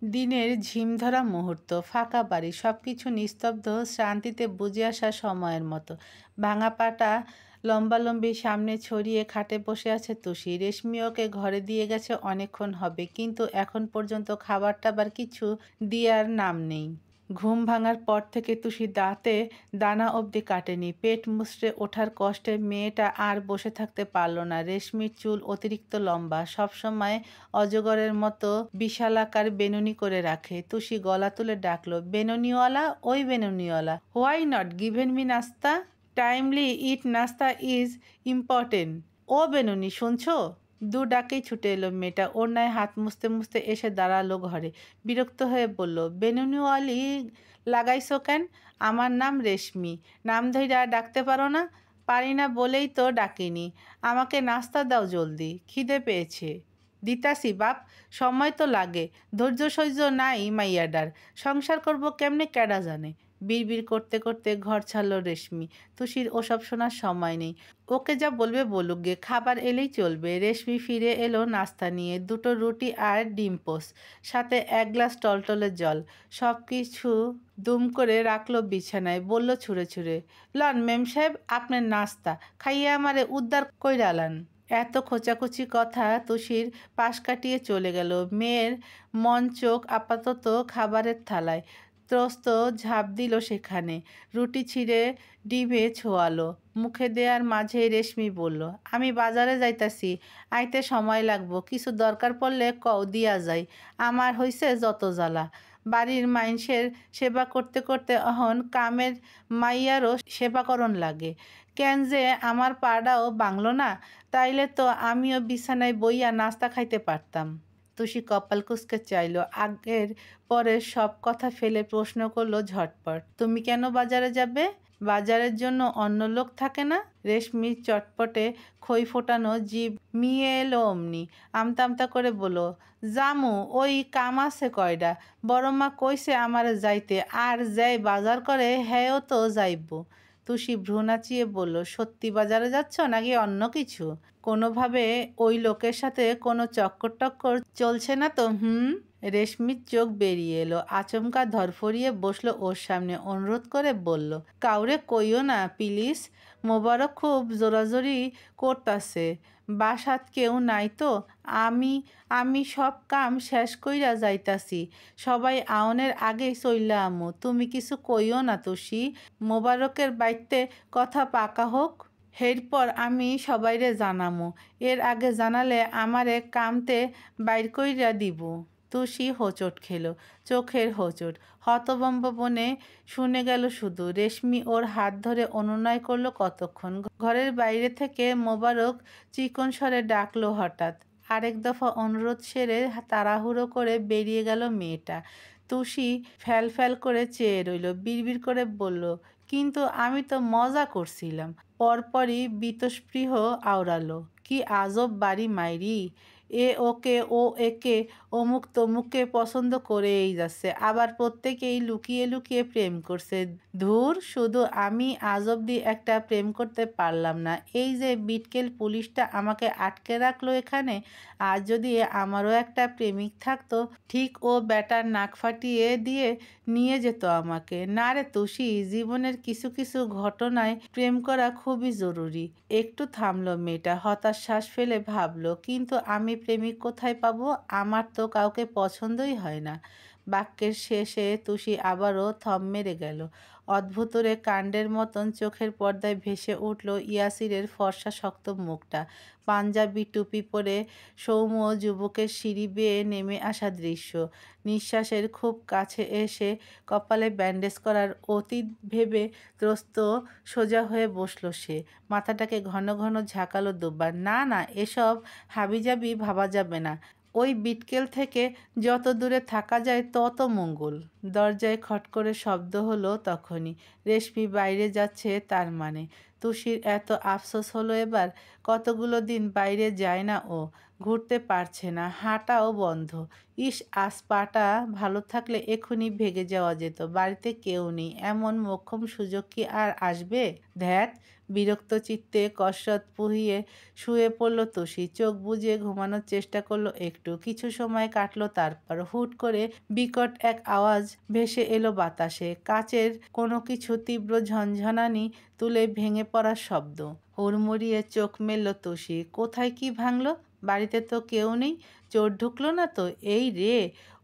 দিনের ঝিমধরা মুহূর্ত, ফাঁকা বাড়ি, সবকিছু নিস্তব্ধ, শান্তিতে বুঝে আসা সময়ের মতো। ভাঙা পাটা লম্বালম্বি সামনে ছড়িয়ে খাটে বসে আছে তুষি। রেশমি ওকে ঘরে দিয়ে গেছে অনেকক্ষণ হবে, কিন্তু এখন পর্যন্ত খাবার টাবার কিছু দেওয়ার নাম নেই। ঘুম ভাঙার পর থেকে তুষি দাঁতে দানা অবধি কাটেনি। পেট মুচড়ে ওঠার কষ্টে মেয়েটা আর বসে থাকতে পারল না। রেশমির চুল অতিরিক্ত লম্বা, সবসময় অজগরের মতো বিশালাকার বেনুনি করে রাখে। তুষি গলা তুলে ডাকলো, বেনুনিওয়ালা, ওই বেনুনিওয়ালা, হোয়াই নট গিভেন মি নাস্তা? টাইমলি ইট, নাস্তা ইজ ইম্পর্টেন্ট। ও বেনুনি, শুনছো? দু ডাকেই ছুটে এলো মেয়েটা। ওড়নায় হাত মুছতে মুছতে এসে দাঁড়ালো ঘরে। বিরক্ত হয়ে বলল, বেনুনিওয়ালি লাগাইছো কেন? আমার নাম রেশমি, নাম ধইরা ডাকতে পারো না? পারি না বলেই তো ডাকিনি। আমাকে নাস্তা দাও জলদি, খিদে পেয়েছে। দিতাসি বাপ, সময় তো লাগে, ধৈর্য সহ্য নাই মাইয়াডার। সংসার করব কেমনে কেডা জানে। বিড়বিড় করতে করতে ঘর ছাড়ল রেশমি। তুষির ওসব শোনার সময় নেই। ওকে যা বলবে বলুক গে, খাবার এলেই চলবে। রেশমি ফিরে এলো নাস্তা নিয়ে, দুটো রুটি আর ডিম পোস্ট, সাথে এক গ্লাস টলটলে জল। সব কিছু দুম করে রাখলো বিছানায়। বলল ছুঁড়ে ছুঁড়ে, লন মেম সাহেব, আপনার নাস্তা খাইয়ে আমারে উদ্ধার কইরালান। এত খোঁচাখুচি কথা তুষির পাশ কাটিয়ে চলে গেল। মেয়ের মন চোখ আপাতত খাবারের থালায়। ত্রস্ত ঝাঁপ দিল সেখানে। রুটি ছিঁড়ে ডিমে ছোয়ালো। মুখে দেয়ার মাঝে রেশমি বলল, আমি বাজারে যাইতাছি, আইতে সময় লাগবো। কিছু দরকার পড়লে কও, দিয়া যাই। আমার হইছে যত জ্বালা। বাড়ির মাইনষের সেবা করতে করতে অহন কামের মাইয়ারও সেবাকরণ লাগে। কেন যে আমার পাড়াও বাংলো না, তাইলে তো আমিও বিছানায় বইয়া নাস্তা খাইতে পারতাম। তুষি কপাল কুঁচকে চাইল। আগের পরের সব কথা ফেলে প্রশ্ন করলো ঝটপট, তুমি কেন বাজারে যাবে? বাজারের জন্য অন্য লোক থাকে না? রেশমি চটপটে খই ফোটানো জিভ মিয়ে এলো অমনি। আমতা আমতা করে বলো, জামু, ওই কাম আছে কয়ডা। বড় মা কইছে আমারে যাইতে, আর যাই বাজার করে হ্যাঁও তো যাইব। তুষি ভ্রু নাচিয়ে বলল, সত্যি বাজারে যাচ্ছ নাকি অন্য কিছু? কোনোভাবে ওই লোকের সাথে কোনো চক্কর টক্কর চলছে না তো? রেশমির চোখ বেরিয়ে এলো। আচমকা ধরফরিয়ে বসলো ওর সামনে। অনুরোধ করে বলল, কাউরে কইও না প্লিজ। মোবারক খুব জোরাজোরি করতাছে। বাসাত কেউ নাই তো? আমি আমি সব কাম শেষ কইরা যাইতাছি। সবাই আওনের আগেই চইলা আমু। তুমি কিছু কইও না তুষি। মোবারকের বাইতে কথা পাকা হোক, এরপর আমি সবাইরে জানামু। এর আগে জানালে আমারে কামতে বাইর কইরা দিব। তুষি হোঁচট খেলো, চোখের হোঁচট। হতভম্ব বনে শুনে গেল শুধু। রেশমি ওর হাত ধরে অনুনয় করলো কতক্ষণ। ঘরের বাইরে থেকে মোবারক চিকন স্বরে ডাকলো হঠাৎ। আরেক দফা অনুরোধ সেরে তাড়াহুড়ো করে বেরিয়ে গেল মেয়েটা। তুষি ফ্যাল ফ্যাল করে চেয়ে রইল। বিড়বিড় করে বলল, কিন্তু আমি তো মজা করছিলাম। পরপরই বীতস্পৃহ আওড়ালো, কি আজব বাড়ি মাইরি। এ ওকে, ও একে, অমুক তমুককে পছন্দ করেই যাচ্ছে, আবার প্রত্যেকেই লুকিয়ে লুকিয়ে প্রেম করছে। ধুর, শুধু আমি আজ অবধি একটা প্রেম করতে পারলাম না। এই যে বিটকেল পুলিশটা আমাকে আটকে রাখলো এখানে, আর যদি আমারও একটা প্রেমিক থাকতো, ঠিক ও ব্যাটার নাক ফাটিয়ে দিয়ে নিয়ে যেত আমাকে। না রে তুষি, জীবনের কিছু কিছু ঘটনায় প্রেম করা খুবই জরুরি। একটু থামলো মেয়েটা, হতাশ শ্বাস ফেলে ভাবলো, কিন্তু আমি প্রেমিক কোথায় পাবো? আমার তো কাউকে পছন্দই হয় না। বাক্যের শেষে তুষি আবারও থম মেরে গেল। অদ্ভুতরে কাণ্ডের মতন চোখের পর্দায় ভেসে উঠল ইয়াসিরের ফর্সা শক্ত মুখটা। পাঞ্জাবি টুপি পরে সৌম্য যুবকের সিঁড়ি বেয়ে নেমে আসা দৃশ্য। নিঃশ্বাসের খুব কাছে এসে কপালে ব্যান্ডেজ করার অতীত ভেবে ত্রস্ত সোজা হয়ে বসল সে। মাথাটাকে ঘন ঘন ঝাঁকালো দুবার। না না, এসব হাবিজাবি ভাবা যাবে না। ওই বিটকেল থেকে যত দূরে থাকা যায় তত মঙ্গল। দরজায় খট করে শব্দ হলো তখনই। রেশমি বাইরে যাচ্ছে তার মানে। তুষির এত আফসোস হলো এবার। কতগুলো দিন বাইরে যায় না ও, ঘুরতে পারছে না, হাঁটাও বন্ধ। ইস, আজ পাটা ভালো থাকলে এক্ষুনি ভেগে যাওয়া যেত। বাড়িতে কেউ নেই, এমন মোক্ষম সুযোগ কি আর আসবে? ধ্যাত! বিরক্ত চিত্তে কসরত পুহিয়ে শুয়ে পড়ল তুষি। চোখ বুজে ঘুমানোর চেষ্টা করলো একটু। কিছু সময় কাটলো, তারপর হুট করে বিকট এক আওয়াজ ভেসে এলো বাতাসে। কাচের কোনো কিছু তীব্র ঝনঝনানি তুলে ভেঙে পড়ার শব্দ। হুড়মুড়িয়ে চোখ মেলল তুষি। কোথায় কি ভাঙলো? বাড়িতে তো কেউ নেই। চোর ঢুকলো না তো? এই রে,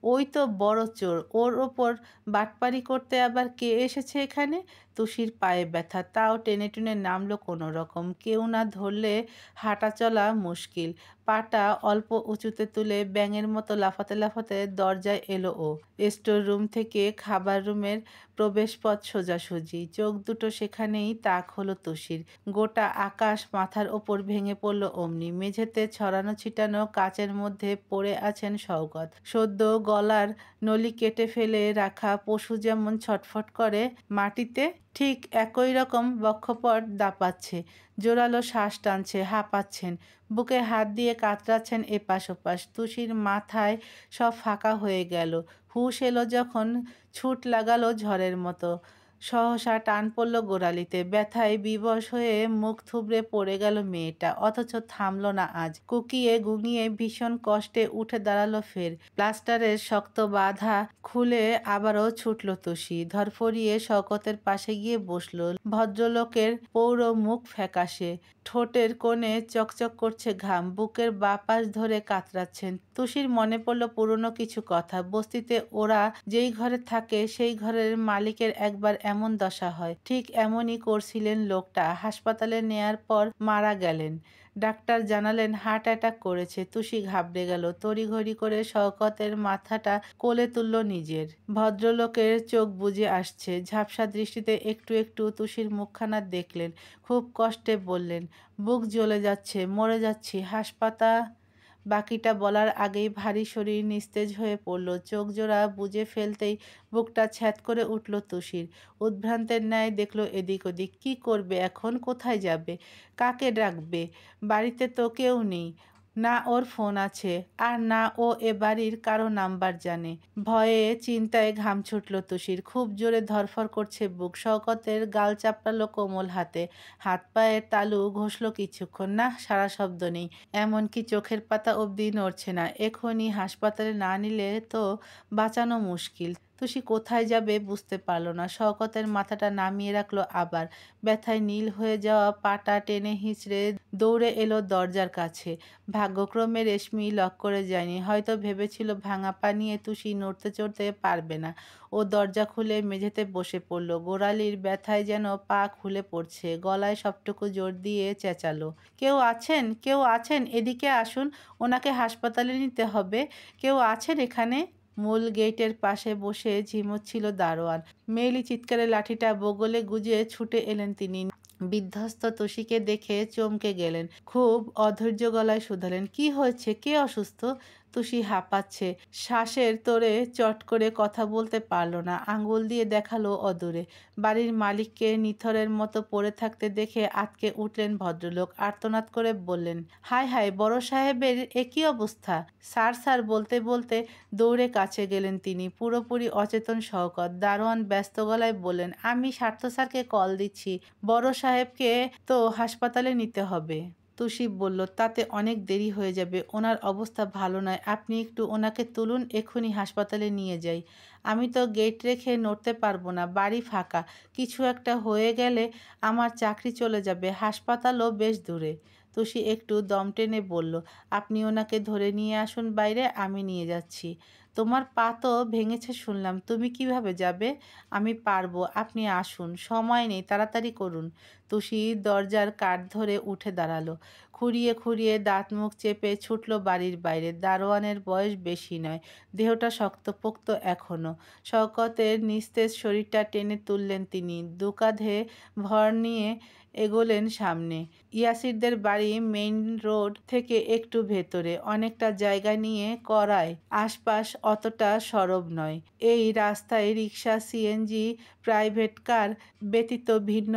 ওই তো বড় চোর। ওর ওপর বাটপারি করতে আবার কে এসেছে এখানে? তুষির পায়ে ব্যথা, তাও টেনে টুনে নামলো কোনো রকম। কেউ না ধরলে হাঁটা চলা মুশকিল। পাটা অল্প উঁচুতে তুলে ব্যাঙের মতো লাফাতে লাফাতে দরজায় এলো ও। স্টোর রুম থেকে খাবার রুমের প্রবেশপথ সোজাসুজি। চোখ দুটো সেখানেই তাক হলো তুষির। গোটা আকাশ মাথার ওপর ভেঙে পড়ল অমনি। মেঝেতে ছড়ানো ছিটানো কাচের মধ্যে পড়ে আছেন শওকত। সদ্য গলার নলি কেটে ফেলে রাখা পশু যেমন ছটফট করে মাটিতে, ঠিক একই রকম বক্ষপট দাপাচ্ছে। জোরালো শ্বাস টানছে, হাঁপাচ্ছেন। বুকে হাত দিয়ে কাতরাচ্ছেন এপাশ ওপাশ। তুষির মাথায় সব ফাঁকা হয়ে গেল। হুঁশ এলো যখন, ছুট লাগালো ঝড়ের মতো। সহসা টান পড়ল গোড়ালিতে। ব্যথায় বিবশ হয়ে মুখ থুবড়ে পড়ে গেল মেয়েটা, অথচ থামল না আজ। কুকিয়ে গুঙিয়ে ভীষণ কষ্টে উঠে দাঁড়ালো ফের। প্লাস্টারের শক্ত বাধা খুলে আবারও ছুটল তুষি। ধরফরিয়ে শওকতের পাশে গিয়ে বসল। ভদ্রলোকের পৌর মুখ ফ্যাকাশে, ঠোঁটের কোণে চকচক করছে ঘাম, বুকের বাপাশ ধরে কাতরাচ্ছেন। তুষির মনে পড়ল পুরনো কিছু কথা। বস্তিতে ওরা যেই ঘরে থাকে সেই ঘরের মালিকের একবার এমন দশা হয়। ঠিক এমনই করছিলেন লোকটা। হাসপাতালে নেয়ার পর মারা গেলেন। ডাক্তার জানালেন হার্ট অ্যাটাক করেছে। তুষি ঘাবড়ে গেল। তড়িঘড়ি করে শওকতের মাথাটা কোলে তুলল নিজের। ভদ্রলোকের চোখ বুজে আসছে। ঝাপসা দৃষ্টিতে একটু একটু তুষির মুখখানা দেখলেন। খুব কষ্টে বললেন, বুক জ্বলে যাচ্ছে, মরে যাচ্ছি। হাসপাতাল। বাকিটা বলার আগেই ভারী শরীর নিস্তেজ হয়ে পড়ল। চোখ জোড়া বুজে ফেলতেই বুকটা ছ্যাঁত করে উঠল তুষির। উদ্ভ্রান্তের ন্যায় দেখল এদিক ওদিক। কী করবে এখন? কোথায় যাবে? কাকে ডাকবে? বাড়িতে তো কেউ নেই। না ওর ফোন আছে, আর না ও এ বাড়ির কারো নাম্বার জানে। ভয়ে চিন্তায় ঘাম ছুটল তুষির। খুব জোরে ধরফর করছে বুক। শওকতের গাল চাপড়ালো কোমল হাতে। হাত পায়ের তালু ঘষল কিছুক্ষণ। না, সারা শব্দ নেই। এমনকি চোখের পাতা অবধি নড়ছে না। এখনই হাসপাতালে না নিলে তো বাঁচানো মুশকিল। তুষি কোথায় যাবে বুঝতে পারল না। শওকতের মাথাটা নামিয়ে রাখলো আবার। ব্যথায় নীল হয়ে যাওয়া পাটা টেনে হিঁচড়ে দৌড়ে এলো দরজার কাছে। ভাগ্যক্রমে রেশমি লক করে যায়নি। হয়তো ভেবেছিল ভাঙা পা নিয়ে তুষি নড়তে চড়তে পারবে না। ও দরজা খুলে মেঝেতে বসে পড়ল। গোড়ালির ব্যথায় যেন পা খুলে পড়ছে। গলায় সবটুকু জোর দিয়ে চেঁচালো, কেউ আছেন? কেউ আছেন? এদিকে আসুন, ওনাকে হাসপাতালে নিতে হবে। কেউ আছেন এখানে? মূল গেটের পাশে বসে ঝিমোচ্ছিল দারোয়ান। মেয়েলি চিৎকারে লাঠিটা বগলে গুজে ছুটে এলেন তিনি। বিধ্বস্ত তুষিকে দেখে চমকে গেলেন। খুব অধৈর্য গলায় শুধালেন, কি হয়েছে? কে অসুস্থ? তুষি হাঁপাচ্ছে। শ্বাসের তোড়ে চট করে কথা বলতে পারল না। আঙ্গুল দিয়ে দেখালো অদূরে। বাড়ির মালিককে নিথরের মতো পড়ে থাকতে দেখে আঁতকে উঠলেন ভদ্রলোক। আর্তনাদ করে বললেন, হায় হায়, বড় সাহেবের এ কী অবস্থা? স্যার স্যার বলতে বলতে দৌড়ে কাছে গেলেন তিনি। পুরোপুরি অচেতন শওকত। দারোয়ান ব্যস্ত গলায় বললেন, আমি স্বার্থ স্যারকে কল দিচ্ছি। বড় সাহেবকে তো হাসপাতালে নিতে হবে। তুষি বলল, তাতে অনেক দেরি হয়ে যাবে। ওনার অবস্থা ভালো নয়। আপনি একটু ওনাকে তুলুন, এক্ষুনি হাসপাতালে নিয়ে যাই। আমি তো গেট রেখে নড়তে পারবো না। বাড়ি ফাঁকা। কিছু একটা হয়ে গেলে আমার চাকরি চলে যাবে। হাসপাতালও বেশ দূরে। তুষি একটু দম টেনে বলল, আপনি ওনাকে ধরে নিয়ে আসুন বাইরে, আমি নিয়ে যাচ্ছি। তোমার পা তো ভেঙেছে শুনলাম, তুমি কিভাবে যাবে? আমি পারবো, আপনি আসুন। সময় নেই, তাড়াতাড়ি করুন। তুষি দরজার কাঠ ধরে উঠে দাঁড়ালো। খুঁড়িয়ে খুঁড়িয়ে দাঁত মুখ চেপে ছুটল বাড়ির বাইরে। দারোয়ানের বয়স বেশি নয়, দেহটা শক্তপোক্ত এখনো। শওকতের নিস্তেজ শরীরটা টেনে তুললেন তিনি। দু কাঁধে ভর নিয়ে এগোলেন সামনে। ইয়াসিরদের বাড়ি মেইন রোড থেকে একটু ভেতরে, অনেকটা জায়গা নিয়ে করায়। আশপাশ অতটা সরব নয়। এই রাস্তায় রিক্সা, সিএনজি, প্রাইভেট কার ব্যতীত ভিন্ন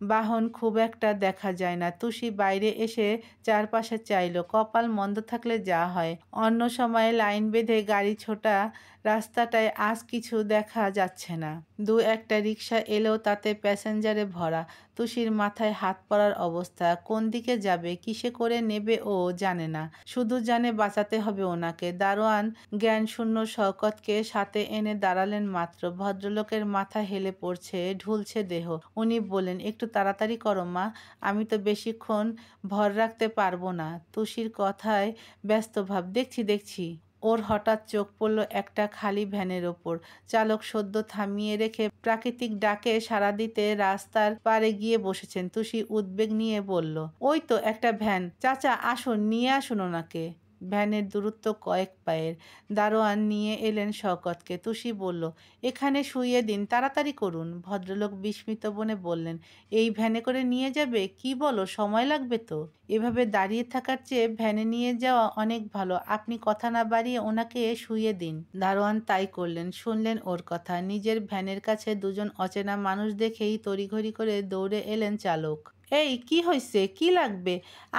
বাহন খুব একটা দেখা যায় না। তুষি বাইরে এসে চারপাশে চাইল। কপাল মন্দ থাকলে যা হয়। অন্য সময়ে লাইন বেঁধে গাড়ি ছোটা রাস্তাটায় আজ কিছু দেখা যাচ্ছে না। দু একটা রিকশা এলেও তাতে প্যাসেঞ্জারে ভরা। তুষির মাথায় হাত পড়ার অবস্থা। কোন দিকে যাবে, কিসে করে নেবে ও জানে না। শুধু জানে বাঁচাতে হবে ওনাকে। দারোয়ান জ্ঞানশূন্য শওকতকে সাথে এনে দাঁড়ালেন মাত্র। ভদ্রলোকের মাথা হেলে পড়ছে, ঢুলছে দেহ। উনি বললেন, একটু তাড়াতাড়ি করো মা, আমি তো বেশিক্ষণ ভর রাখতে পারবো না। তুষির কথায় ব্যস্ত ভাব। দেখছি দেখছি। ওর হঠাৎ চোখ পড়ল একটা খালি ভ্যানের ওপর। চালক সদ্য থামিয়ে রেখে প্রাকৃতিক ডাকে সাড়া দিতে রাস্তার পাড়ে গিয়ে বসেছেন। তুষি উদ্বেগ নিয়ে বলল, ওই তো একটা ভ্যান, চাচা আসুন, নিয়ে আসুন ওনাকে। ভ্যানের দূরত্ব কয়েক পায়ের। দারোয়ান নিয়ে এলেন শওকতকে। তুষি বলল, এখানে শুইয়ে দিন, তাড়াতাড়ি করুন। ভদ্রলোক বিস্মিত বনে বললেন, এই ভ্যানে করে নিয়ে যাবে? কি বলো, সময় লাগবে তো। এভাবে দাঁড়িয়ে থাকার চেয়ে ভ্যানে নিয়ে যাওয়া অনেক ভালো। আপনি কথা না বাড়িয়ে ওনাকে শুইয়ে দিন। দারোয়ান তাই করলেন। শুনলেন ওর কথা। নিজের ভ্যানের কাছে দুজন অচেনা মানুষ দেখেই তড়িঘড়ি করে দৌড়ে এলেন চালক। এই কি হয়েছে, কি লাগবে?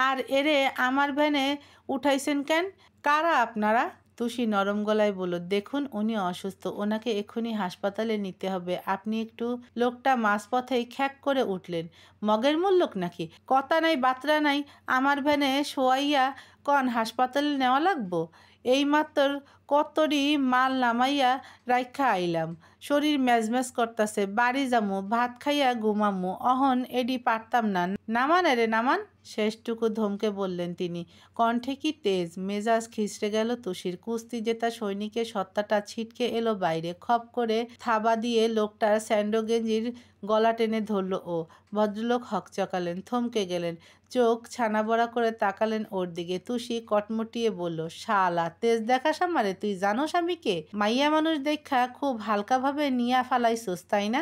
আর এরে আমার ভ্যানে উঠাইছেন কেন? কারা আপনারা? তুষি নরম গলায় বলল, দেখুন উনি অসুস্থ, ওনাকে এক্ষুনি হাসপাতালে নিতে হবে। আপনি একটু। লোকটা মাঝপথেই খ্যাক করে উঠলেন। মগের মূল্যক নাকি? কথা নাই বাতরা নাই, আমার ভ্যানে শোয়াইয়া কন হাসপাতালে নেওয়া লাগবো? এইমাত্র কতরি মাল নামাইয়া রাইখা আইলাম। শরীর ম্যাজম্যাজ করতাছে, বাড়ি যামু, ভাত খাইয়া ঘুমামু। অহন এডি পারতাম না। নামান রে নামান। শেষটুকু ধমকে বললেন তিনি। কণ্ঠে কি তেজ। মেজাজ খিচড়ে গেল তুষির। কুস্তি জেতা সৈনিকের সত্তাটা ছিটকে এলো বাইরে। খপ করে থাবা দিয়ে লোকটার স্যান্ডো গেঞ্জির গলা টেনে ধরল ও। ভদ্রলোক হকচকালেন, থমকে গেলেন, চোখ ছানাবড়া করে তাকালেন ওর দিকে। তুষি কটমটিয়ে বলল, শালা তেজ দেখাস আমারে? তুই জানোস আমি কে? মাইয়া মানুষ দেখা খুব হালকাভাবে নিয়া ফালাইছোস তাই না?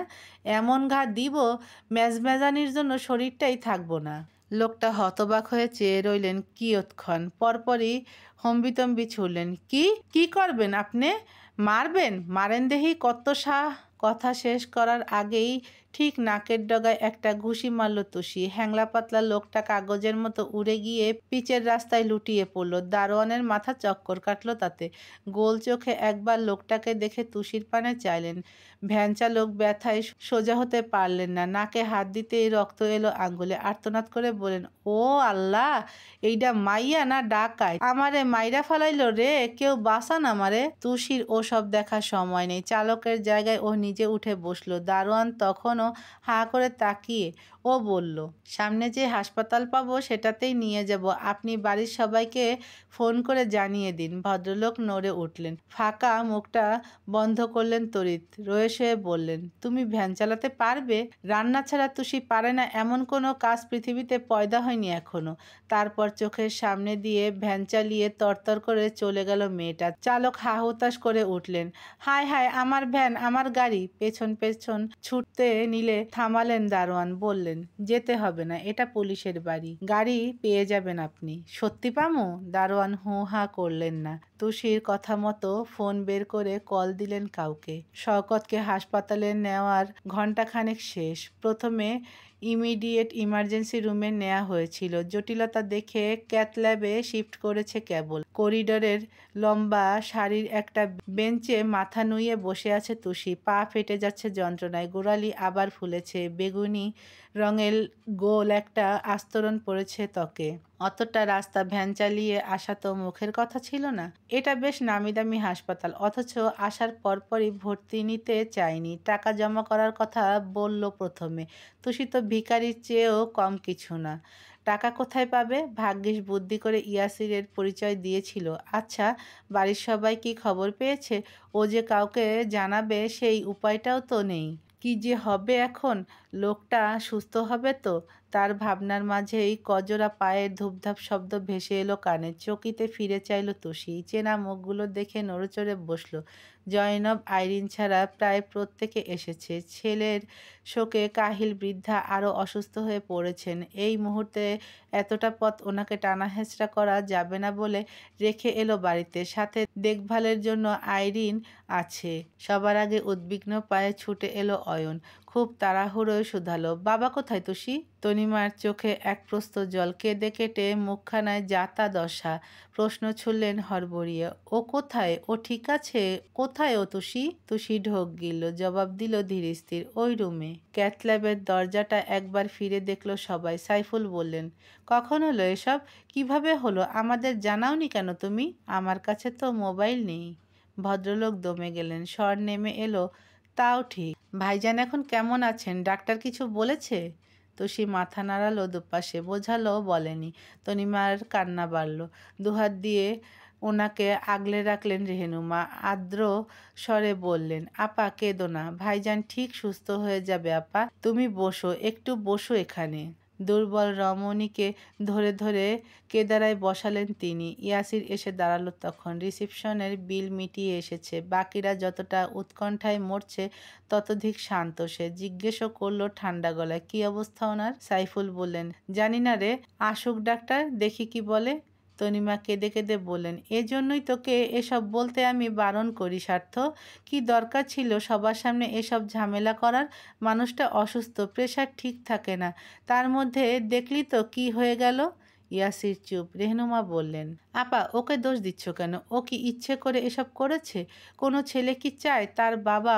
এমন ঘা দিব মেজমেজানির জন্য শরীরটাই থাকবো না। লোকটা হতবাক হয়ে চেয়ে রইলেন কিয়ৎক্ষণ। পরপরই হম্বিতম্বি ছুড়লেন, কি কি করবেন আপনি? মারবেন? মারেন দেহি কত সাহ। কথা শেষ করার আগেই ঠিক নাকের ডগায় একটা ঘুষি মারল তুষি। হ্যাংলা পাতলা লোকটা কাগজের মতো উড়ে গিয়ে পিচের রাস্তায় লুটিয়ে পড়ল। দারোয়ানের মাথা চক্কর কাটল তাতে। গোল চোখে একবার লোকটাকে দেখে তুষির পানে চাইলেন। ভ্যান চালক ব্যথায় সোজা হতে পারলেন না। নাকে হাত দিতেই রক্ত এলো আঙ্গুলে। আর্তনাদ করে বলেন, ও আল্লাহ, এইটা মাইয়া না ডাকাই? আমারে মাইরা ফালাইলো রে, কেউ বাঁচান আমারে। তুষির ওসব দেখার সময় নেই। চালকের জায়গায় ও নিজে উঠে বসলো। দারোয়ান তখনও হাঁ করে তাকিয়ে। ও বলল, সামনে যে হাসপাতাল পাবো সেটাতেই নিয়ে যাব, আপনি বাড়ির সবাইকে ফোন করে জানিয়ে দিন। ভদ্রলোক নড়ে উঠলেন, ফাঁকা মুখটা বন্ধ করলেন তড়িৎ। রয়ে শয়ে বললেন, তুমি ভ্যান চালাতে পারবে? রান্না ছাড়া তুষি পারে না এমন কোনো কাজ পৃথিবীতে পয়দা হয়নি এখনো। তারপর চোখের সামনে দিয়ে ভ্যান চালিয়ে তরতর করে চলে গেল মেয়েটা। চালক হা হুতাশ করে উঠলেন, হায় হায়, আমার ভ্যান, আমার গাড়ি। পেছন পেছন ছুটতে নিলে থামালেন দারোয়ান। বললেন, যেতে হবে না, এটা পুলিশের বাড়ি, গাড়ি পেয়ে যাবেন আপনি। সত্যি পামু? দারোয়ান হু হা করলেন না। তুষির কথা মতো ফোন বের করে কল দিলেন কাউকে। শওকতকে হাসপাতালে নেওয়ার ঘণ্টাখানেক শেষ। প্রথমে ইমিডিয়েট ইমার্জেন্সি রুমে নেওয়া হয়েছিল। জটিলতা দেখে ক্যাথ ল্যাবে শিফট করেছে কেবল। করিডোরের লম্বা সারির একটা বেঞ্চে মাথা নুইয়ে বসে আছে তুষি। পা ফেটে যাচ্ছে যন্ত্রণায়। গোড়ালি আবার ফুলেছে। বেগুনি রঙের গোল একটা আস্তরণ পড়েছে ত্বকে। অতটা রাস্তা ভ্যান চালিয়ে আসা তো মুখের কথা ছিল না। এটা বেশ নামিদামি হাসপাতাল, অথচ আসার পরপরই ভর্তি নিতে চায়নি। টাকা জমা করার কথা বলল প্রথমে। তুষি তো ভিখারির চেয়েও কম কিছু না। টাকা কোথায় পাবে? ভাগ্যিস বুদ্ধি করে ইয়াসিরের পরিচয় দিয়েছিল। আচ্ছা, বাড়ির সবাই কি খবর পেয়েছে? ও যে কাউকে জানাবে সেই উপায়টাও তো নেই। কি যে হবে এখন? লোকটা সুস্থ হবে তো? তার ভাবনার মাঝেই কজোড়া পায়ের ধূপধাপ শব্দ ভেসে এলো কানে। চকিতে ফিরে চাইল তুষি। চেনা মুখগুলো দেখে নড়েচড়ে বসল। জয়নব, আইরিন ছাড়া প্রায় প্রত্যেকে এসেছে। ছেলের শোকে কাহিল বৃদ্ধা আরও অসুস্থ হয়ে পড়েছেন। এই মুহূর্তে এতটা পথ ওনাকে টানাহেঁচড়া করা যাবে না বলে রেখে এলো বাড়িতে। সাথে দেখভালের জন্য আইরিন আছে। সবার আগে উদ্বিগ্ন পায়ে ছুটে এলো অয়ন। খুব তাড়াহুড়োয় শুধালো, বাবা কোথায় তুষি? তনিমার চোখে এক প্রস্থ জল। কেঁদে কেটে মুখখানায় যাতা দশা। প্রশ্ন ছুড়লেন হড়বড়িয়ে, ও কোথায়? ও ঠিক আছে? কোথায় ও তুষি? তুষি ঢোক গিলল। জবাব দিল ধীর স্থির, ওই রুমে। ক্যাথল্যাবের দরজাটা একবার ফিরে দেখল সবাই। সাইফুল বললেন, কখন হলো এসব? কিভাবে হলো? আমাদের জানাওনি কেন তুমি? আমার কাছে তো মোবাইল নেই। ভদ্রলোক দমে গেলেন। স্বর নেমে এলো, তাও ঠিক। ভাইজান এখন কেমন আছেন? ডাক্তার কিছু বলেছে? তুষি মাথা নাড়ালো দুপাশে। বোঝালো বলেনি। তনিমার কান্না বাড়ল। দুহাত দিয়ে ওনাকে আগলে রাখলেন রেহেনুমা। আর্দ্র স্বরে বললেন, আপা কেঁদো না, ভাইজান ঠিক সুস্থ হয়ে যাবে আপা। তুমি বসো, একটু বসো এখানে। দুর্বল রমণীকে ধরে ধরে কেদারায় বসালেন তিনি। ইয়াসির এসে দাঁড়ালো তখন। রিসিপশনের বিল মিটিয়ে এসেছে। বাকিরা যতটা উৎকণ্ঠায় মরছে ততোধিক শান্ত সে। জিজ্ঞেসও করলো ঠান্ডা গলায়, কী অবস্থা ওনার? সাইফুল বললেন, জানি না রে, আসুক ডাক্তার, দেখি কি বলে। তনিমা কেঁদে কেঁদে বললেন, এজন্যই তোকে এসব বলতে আমি বারণ করি স্বার্থ। কি দরকার ছিল সবার সামনে এসব ঝামেলা করার? মানুষটা অসুস্থ, প্রেশার ঠিক থাকে না, তার মধ্যে দেখলি তো কি হয়ে গেল। ইয়াসির চুপ। রেহনুমা বললেন, আপা ওকে দোষ দিচ্ছ কেন? ও কি ইচ্ছে করে এসব করেছে? কোনো ছেলে কি চায় তার বাবা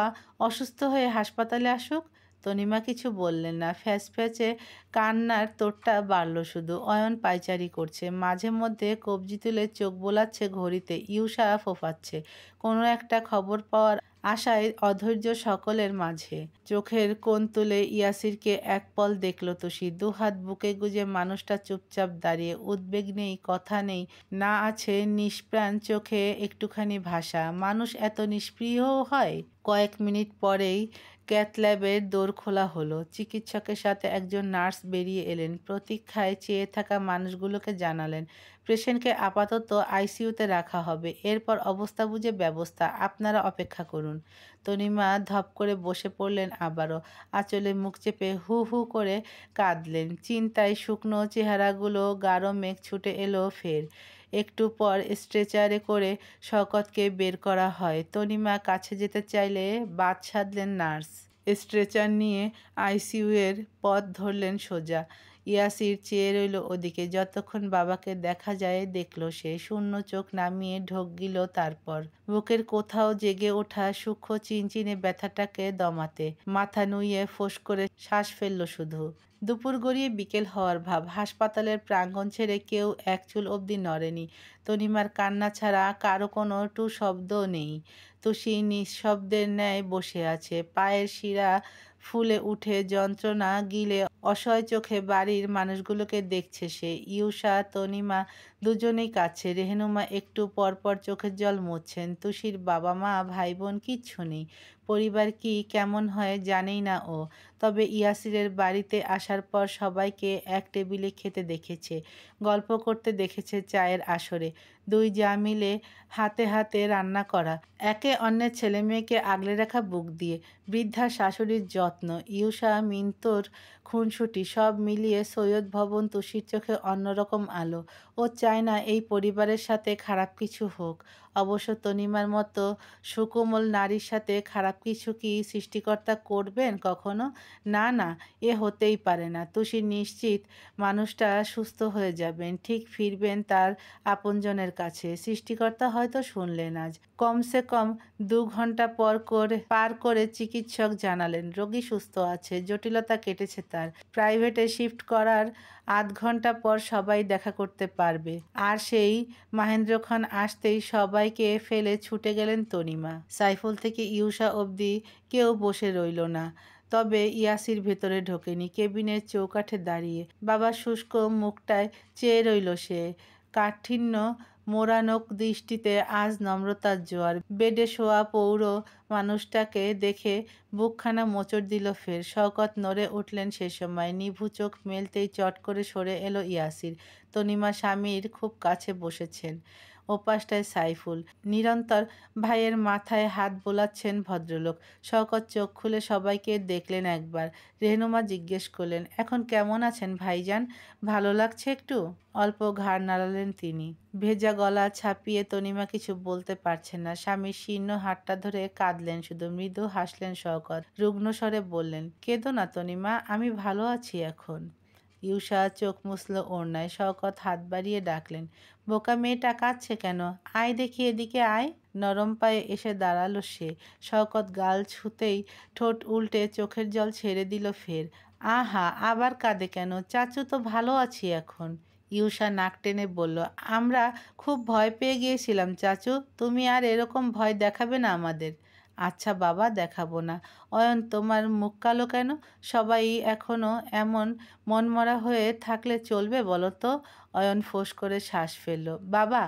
অসুস্থ হয়ে হাসপাতালে আসুক? তনিমা কিছু বললেন না। ফ্যাঁচে কান্নার তোড়টা বাড়ল শুধু। অয়ন পায়চারি করছে। মাঝে মধ্যে কবজি তুলে চোখ বোলাচ্ছে ঘড়িতে। ইউসা ফোঁফাচ্ছে। কোনো একটা খবর পাওয়ার আশায় অধৈর্য সকলের মাঝে। চোখের কোণ তুলে ইয়াসিরকে এক পল দেখল তুষি। দুহাত বুকে গুজে মানুষটা চুপচাপ দাঁড়িয়ে। উদ্বেগ নেই, কথা নেই, না আছে নিষ্প্রাণ চোখে একটুখানি ভাষা। মানুষ এত নিষ্প্রিয় হয়? কয়েক মিনিট পরেই ক্যাথল্যাবের দোর খোলা হলো। চিকিৎসকের সাথে একজন নার্স বেরিয়ে এলেন। প্রতীক্ষায় চেয়ে থাকা মানুষগুলোকে জানালেন, পেশেন্টকে আপাতত আইসিইউতে রাখা হবে, এরপর অবস্থা বুঝে ব্যবস্থা, আপনারা অপেক্ষা করুন। তনিমা ধপ করে বসে পড়লেন আবারও। আঁচলে মুখ চেপে হু হু করে কাঁদলেন। চিন্তায় শুকনো চেহারাগুলো গাঢ় মেঘ ছুটে এলো ফের। একটু পর স্ট্রেচারে করে শওকতকে বের করা হয়। তনিমা কাছে যেতে চাইলে বাদ সাধলেন নার্স। স্ট্রেচার নিয়ে আইসিইউয়ের পথ ধরলেন সোজা। ইয়াসির চেয়ে রইল ওদিকে। যতক্ষণ বাবাকে দেখা যায় দেখল সে। শূন্য চোখ নামিয়ে ঢোক গিল তারপর। বুকের কোথাও জেগে ওঠা সূক্ষ্ম চিনচিনে ব্যথাটাকে দমাতে মাথা নুইয়ে ফোঁস করে শ্বাস ফেলল শুধু। দুপুর গড়িয়ে বিকেল হওয়ার ভাব। হাসপাতালের প্রাঙ্গণ ছেড়ে কেউ এক চুল অবধি নড়েনি। তনিমার কান্না ছাড়া কারো কোনো টু শব্দও নেই। তুষি নিঃশব্দের ন্যায় বসে আছে। পায়ের শিরা ফুলে উঠে যন্ত্রণা গিলে অসহায় চোখে বাড়ির মানুষগুলোকে দেখছে সে। ইউসা, তনিমা দুজনেই কাছে। রেহনুমা একটু পরপর চোখের জল মুছছেন। তুষির বাবা মা ভাই বোন কিচ্ছু নেই। পরিবার কি কেমন হয় জানেই না ও। তবে ইয়াসিরের বাড়িতে আসার পর সবাইকে এক টেবিলে খেতে দেখেছে, গল্প করতে দেখেছে চায়ের আসরে। দুই যা মিলে হাতে হাতে রান্না করা, একে অন্যের ছেলে মেয়েকে আগলে রাখা বুক দিয়ে, বৃদ্ধা শাশুড়ির যত্ন, ইউসা, মিন্টোর খুনসুটি, সব মিলিয়ে সৈয়দ ভবন তুষির চোখে অন্যরকম আলো। ও চায় না এই পরিবারের সাথে খারাপ কিছু হোক। অবশ্য তনিমার মতো সুকোমল নারীর সাথে খারাপ কিছু কি সৃষ্টিকর্তা করবেন কখনো? না না, এ হতেই পারে না। তুষি নিশ্চিত মানুষটা সুস্থ হয়ে যাবেন, ঠিক ফিরবেন তার আপনজনের কাছে। সৃষ্টিকর্তা হয়তো শুনলেন আজ। কমসে কম 2 ঘন্টা পার করে চিকিৎসক জানালেন রোগী সুস্থ আছে, জটিলতা কেটেছে তার। প্রাইভেটে শিফট করার আধ ঘন্টা পর সবাই দেখা করতে পারবে। আর সেই মাহেন্দ্র খান আসতেই সবাইকে ফেলে ছুটে গেলেন তনিমা। সাইফুল থেকে ইউসা অবধি কেউ বসে রইল না। তবে ইয়াসির ভেতরে ঢোকেনি। কেবিনের চৌকাঠে দাঁড়িয়ে বাবার শুষ্ক মুখটায় চেয়ে রইল সে। কাঠিন্য মোড়ানো দৃষ্টিতে আজ নম্রতার জোয়ার। বেডে শোয়া পৌর মানুষটাকে দেখে বুকখানা মোচড় দিল ফের। শওকত নড়ে উঠলেন সে সময়। নিভু চোখ মেলতেই চট করে সরে এলো ইয়াসির। তনিমা স্বামীর খুব কাছে বসেছেন। ওপাশটায় সাইফুল। নিরন্তর ভাইয়ের মাথায় হাত বোলাচ্ছেন ভদ্রলোক। শওকত চোখ খুলে সবাইকে দেখলেন একবার। রেহনুমা জিজ্ঞেস করলেন, এখন কেমন আছেন ভাইজান? ভালো লাগছে একটু? অল্প ঘাড় নাড়ালেন তিনি। ভেজা গলা ছাপিয়ে তনিমা কিছু বলতে পারছেন না। স্বামীর শীর্ণ হাতটা ধরে কাঁদলেন শুধু। মৃদু হাসলেন শওকত। রুগ্ন স্বরে বললেন, কেঁদো না তনিমা, আমি ভালো আছি এখন। ইউষা চোখ মুছল ওড়নায়। শওকত হাত বাড়িয়ে ডাকলেন, বোকা মেয়েটা কাঁদছে কেন? আয় দেখি এদিকে আয়। নরম পায়ে এসে দাঁড়ালো সে। শওকত গাল ছুঁতেই ঠোঁট উল্টে চোখের জল ছেড়ে দিল ফের। আহা, আবার কাঁদে কেন? চাচু তো ভালো আছি এখন। ইউষা নাক টেনে বলল, আমরা খুব ভয় পেয়ে গিয়েছিলাম চাচু, তুমি আর এরকম ভয় দেখাবে না আমাদের। আচ্ছা বাবা, দেখাবো না। অয়ন, তোমার মুখ কালো কেন? সবাই এখনো এমন মনমরা হয়ে থাকলে চলবে বলো তো? অয়ন ফোঁস করে শ্বাস ফেলল। বাবা,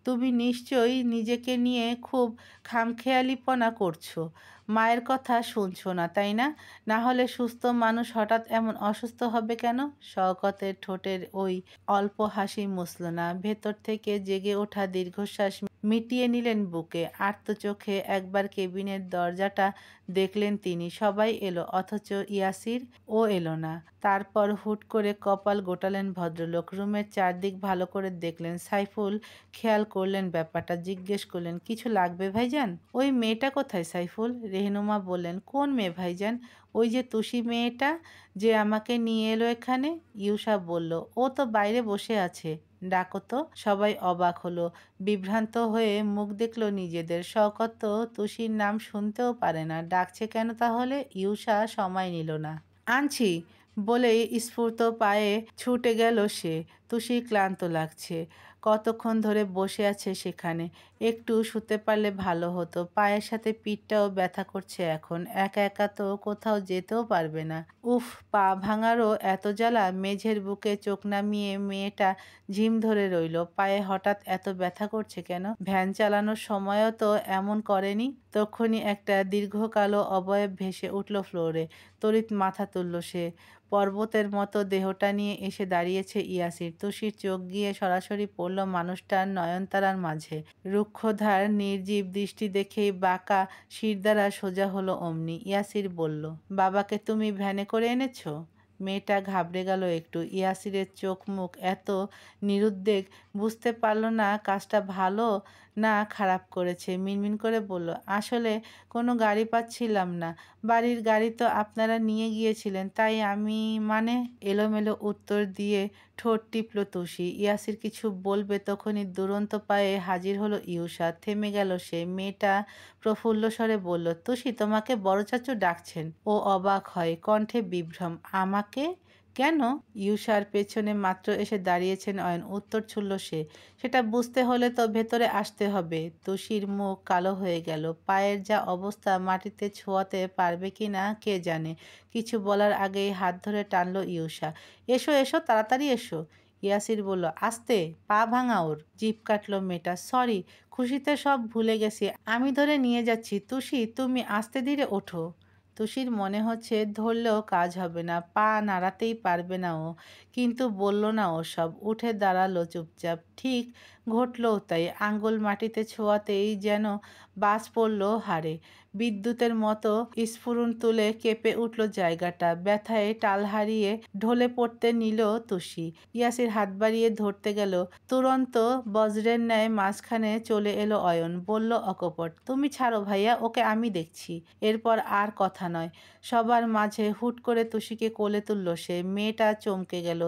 তুমি নিশ্চয়ই নিজেকে নিয়ে খুব খামখেয়ালিপনা করছো। মায়ের কথা শুনছো না, তাই না? না হলে সুস্থ মানুষ হঠাৎ এমন অসুস্থ হবে কেন? শওকতের ঠোঁটের ওই অল্প হাসি মুছল না। ভেতর থেকে জেগে ওঠা দীর্ঘশ্বাস মিটিয়ে নিলেন বুকে। আর্ত চোখে একবার কেবিনের দরজাটা দেখলেন তিনি। সবাই এলো, অথচ ইয়াসির ও এলো না। তারপর হুট করে কপাল গোটালেন ভদ্রলোক। রুমের চারদিক ভালো করে দেখলেন। সাইফুল খেয়াল করলেন ব্যাপারটা। জিজ্ঞেস করলেন, কিছু লাগবে ভাইজান? ওই মেয়েটা কোথায় সাইফুল? রেহনুমা বললেন, কোন মেয়ে ভাইজান? ওই যে তুষি মেয়েটা যে আমাকে নিয়ে এলো এখানে। ইউষা বলল, ও তো বাইরে বসে আছে, ডাকো তো। সবাই অবাক হলো, বিভ্রান্ত হয়ে মুখ দেখল নিজেদের। শওকত তো তুষির নাম শুনতেও পারে না, ডাকছে কেন তাহলে? ইউষা সময় নিল না। আনছি বলেই স্ফুর্ত পায়ে ছুটে গেল সে। তুষির ক্লান্ত লাগছে, কতক্ষণ ধরে বসে আছে সেখানে। একটু শুতে পারলে ভালো হতো। পায়ের সাথে পিঠটাও ব্যথা করছে এখন। একা একা তো কোথাও যেতেও পারবে না। উফ, পা ভাঙারও এত জ্বালা। মেঝের বুকে চোখ নামিয়ে মেয়েটা ঝিম ধরে রইল। পায়ে হঠাৎ এত ব্যথা করছে কেন? ভ্যান চালানোর সময়ও তো এমন করেনি। তক্ষুনি একটা দীর্ঘ কালো অবয়ব ভেসে উঠল ফ্লোরে। তড়িৎ মাথা তুলল সে। পর্বতের মতো দেহটা নিয়ে এসে দাঁড়িয়েছে ইয়াসির। তুষির চোখ গিয়ে সরাসরি পড়ল মানুষটার নয়নতারার মাঝে। রুক্ষধার নির্জীব দৃষ্টি দেখেই বাঁকা শিরদাঁড়া সোজা হলো অমনি। ইয়াসির বলল, বাবাকে তুমি ভ্যানে করে এনেছো? মেয়েটা ঘাবড়ে গেল একটু। ইয়াসিরের চোখ মুখ এত নিরুদ্বেগ, বুঝতে পারল না কাজটা ভালো না খারাপ করেছে। মিনমিন করে বলল, আসলে কোনো গাড়ি পাচ্ছিলাম না। বাড়ির গাড়ি তো আপনারা নিয়ে গিয়েছিলেন, তাই আমি মানে। এলোমেলো উত্তর দিয়ে ঠোঁট টিপল তুষি। ইয়াসির কিছু বলবে তখনই দুরন্ত পায়ে হাজির হলো ইউষা। থেমে গেল সে। মেয়েটা প্রফুল্ল স্বরে বলল, তুষি, তোমাকে বড় চাচু ডাকছেন। ও অবাক হয়, কণ্ঠে বিভ্রম। আমাকে? কেন? ইউষার পেছনে মাত্র এসে দাঁড়িয়েছেন অয়ন। উত্তর ছুড়ল সে। সেটা বুঝতে হলে তো ভেতরে আসতে হবে। তুষির মুখ কালো হয়ে গেল। পায়ের যা অবস্থা, মাটিতে ছোঁয়াতে পারবে কি না কে জানে। কিছু বলার আগেই হাত ধরে টানল ইউষা। এসো এসো, তাড়াতাড়ি এসো। ইয়াসির বলল, আস্তে, পা ভাঙা ওর। জিভ কাটল মেয়েটা। সরি, খুশিতে সব ভুলে গেছি, আমি ধরে নিয়ে যাচ্ছি। তুষি, তুমি আস্তে ধীরে ওঠো। তুষির মনে হচ্ছে ধরলেও কাজ হবে না, পা নাড়াতেই পারবে না ও। কিন্তু বলল না ওসব। উঠে দাঁড়ালো চুপচাপ। ঠিক ঘটলও তাই। আঙ্গুল মাটিতে ছোঁয়াতেই যেন বাজ পড়ল হাড়ে। বিদ্যুতের মতো স্ফুরণ তুলে কেঁপে উঠল জায়গাটা। ব্যথায় টাল হারিয়ে ঢলে পড়তে নিল তুষি। ইয়াসির হাত বাড়িয়ে ধরতে গেল। তুরন্ত বজ্রের ন্যায় মাঝখানে চলে এলো অয়ন। বলল অকপট, তুমি ছাড়ো ভাইয়া, ওকে আমি দেখছি। এরপর আর কথা নয়। সবার মাঝে হুট করে তুষিকে কোলে তুলল সে। মেয়েটা চমকে গেল,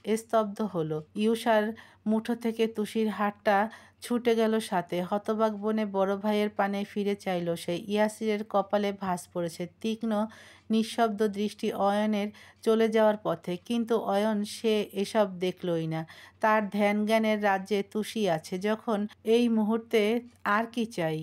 স্তব্ধ হলো। ইউষার মুঠো থেকে তুষির হাতটা ছুটে গেল সাথে। হতবাক বনে বড় ভাইয়ের পানে ফিরে চাইল সে। ইয়াসিরের কপালে ভাঁজ পড়েছে। তীক্ষ্ণ নিঃশব্দ দৃষ্টি অয়নের চলে যাওয়ার পথে। কিন্তু অয়ন সে এসব দেখলই না। তার ধ্যান জ্ঞানের রাজ্যে তুষি আছে যখন। এই মুহূর্তে আর কি চাই?